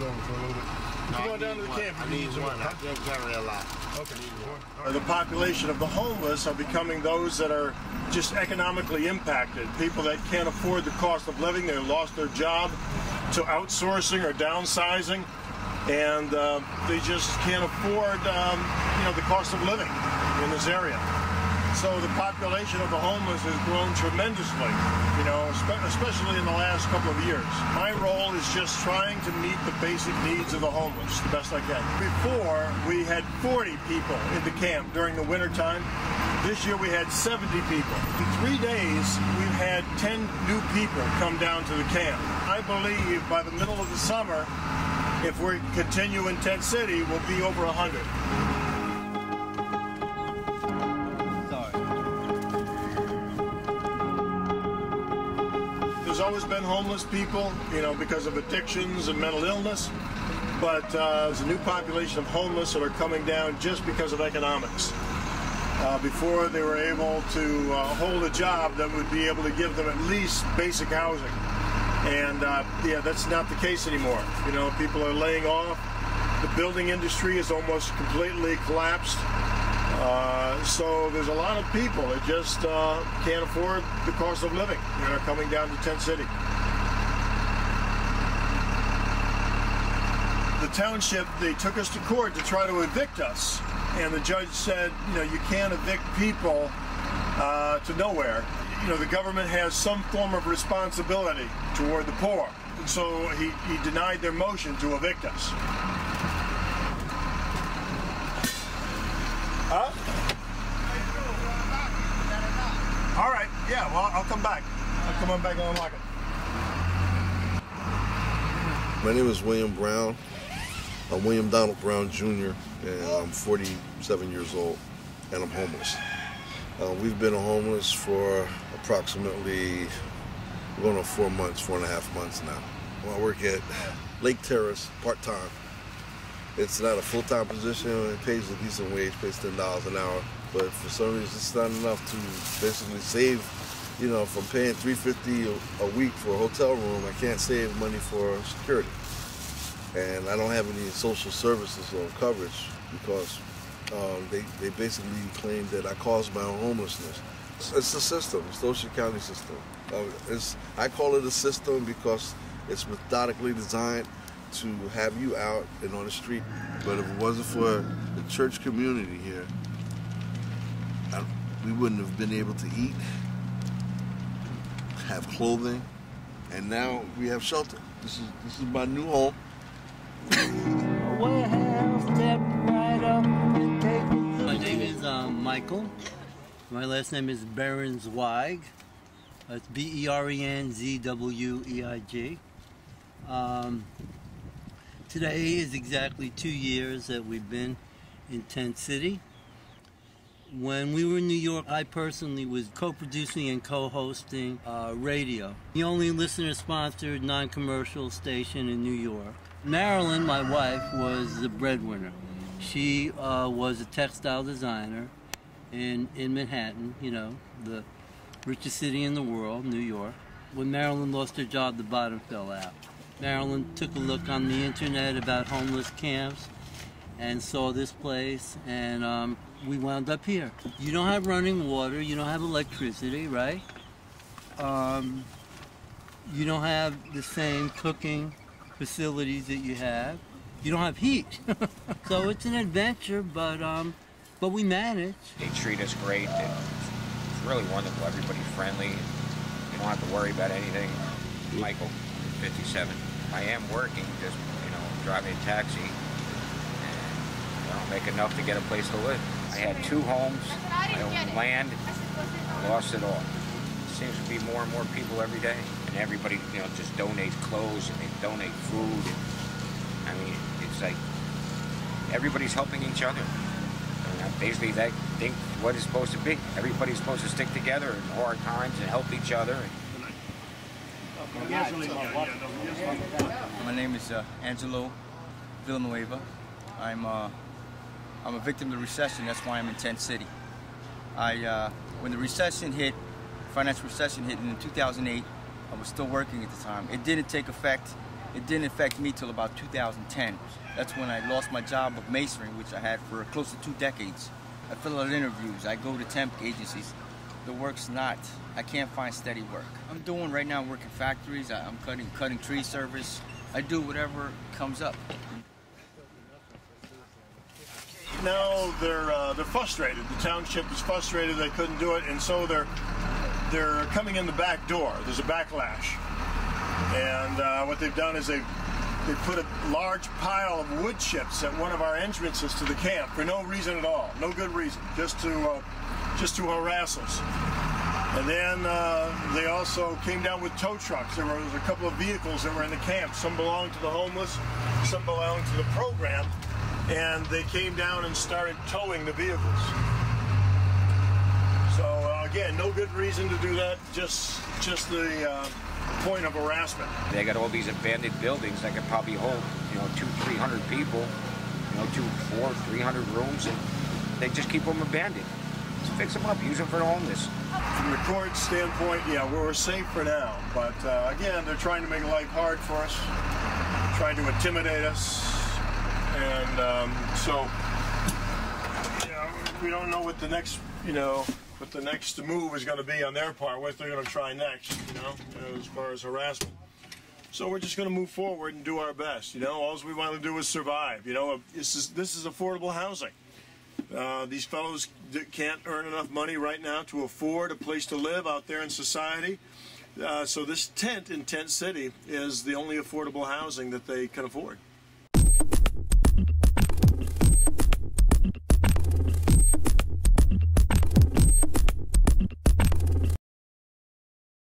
over for a little bit. Come on down to the camp. I need one. I can't carry a lot. Okay. The population of the homeless are becoming those that are just economically impacted. People that can't afford the cost of living. They lost their job to outsourcing or downsizing, and they just can't afford, the cost of living in this area. So the population of the homeless has grown tremendously, especially in the last couple of years. My role is just trying to meet the basic needs of the homeless the best I can. Before, we had 40 people in the camp during the winter time. This year we had 70 people. In 3 days, we've had 10 new people come down to the camp. I believe by the middle of the summer, if we continue in Tent City, we'll be over 100. There's always been homeless people, because of addictions and mental illness, but there's a new population of homeless that are coming down just because of economics. Before, they were able to hold a job that would be able to give them at least basic housing. And that's not the case anymore. People are laying off. The building industry is almost completely collapsed. So there's a lot of people that just can't afford the cost of living and are coming down to Tent City. The township, they took us to court to try to evict us. And the judge said, you can't evict people to nowhere. The government has some form of responsibility toward the poor. And so he denied their motion to evict us. Huh? All right, yeah, well, I'll come back. I'll come on back and unlock it. My name is William Brown. I'm William Donald Brown Jr., and I'm 47 years old, and I'm homeless. We've been homeless for approximately, going on 4 months, 4.5 months now. Well, I work at Lake Terrace, part-time. It's not a full-time position. It pays a decent wage, pays $10 an hour. But for some reason, it's not enough to basically save, if I'm paying $350 a week for a hotel room, I can't save money for security. And I don't have any social services or coverage because they basically claim that I caused my own homelessness. It's the system, it's the Ocean County system. I call it a system because it's methodically designed to have you out and on the street. But if it wasn't for the church community here, we wouldn't have been able to eat, have clothing, and now we have shelter. This is my new home. My name is Michael. My last name is Berenzweig. It's Berenzweig. Today is exactly 2 years that we've been in Tent City. When we were in New York, I personally was co-producing and co-hosting radio, the only listener-sponsored non-commercial station in New York. Marilyn, my wife, was the breadwinner. She was a textile designer in Manhattan, the richest city in the world, New York. When Marilyn lost her job, the bottom fell out. Marilyn took a look on the internet about homeless camps and saw this place, and we wound up here. You don't have running water, you don't have electricity, right? You don't have the same cooking facilities that you have. You don't have heat. So it's an adventure, but we manage. They treat us great. It's really wonderful. Everybody's friendly. You don't have to worry about anything. Michael, 57. I am working, just driving a taxi, and I don't make enough to get a place to live. I had 2 homes. I owned land. I lost it all. Seems to be more and more people every day, and everybody just donates clothes and they donate food. And, it's like everybody's helping each other. And basically, I think what it's supposed to be. Everybody's supposed to stick together in hard times and help each other. My name is Angelo Villanueva. I'm a victim of the recession. That's why I'm in Tent City. When the recession hit, financial recession hit in 2008, I was still working at the time. It didn't take effect It didn't affect me till about 2010. That's when I lost my job of masonry, which I had for close to 2 decades. I fill out interviews, I go to temp agencies. The work's not, I can't find steady work. I'm doing right now, working factories, I'm cutting tree service. I do whatever comes up. Now they're frustrated. The township is frustrated they couldn't do it, and so they're coming in the back door. There's a backlash, and what they've done is they put a large pile of wood chips at one of our entrances to the camp for no reason at all, no good reason, just to harass us. And then they also came down with tow trucks. There was a couple of vehicles that were in the camp. Some belonged to the homeless, some belonged to the program, and they came down and started towing the vehicles. So again, no good reason to do that, just the point of harassment. They got all these abandoned buildings that could probably hold, 200-300 people, 300 rooms, and they just keep them abandoned. So fix them up, use them for the homeless. From the court standpoint, yeah, we're safe for now, but again, they're trying to make life hard for us, trying to intimidate us, and so we don't know what the next, what the next move is going to be on their part, what they're going to try next, as far as harassment. So we're just going to move forward and do our best. All we want to do is survive. This is affordable housing. These fellows can't earn enough money right now to afford a place to live out there in society. So this tent in Tent City is the only affordable housing that they can afford.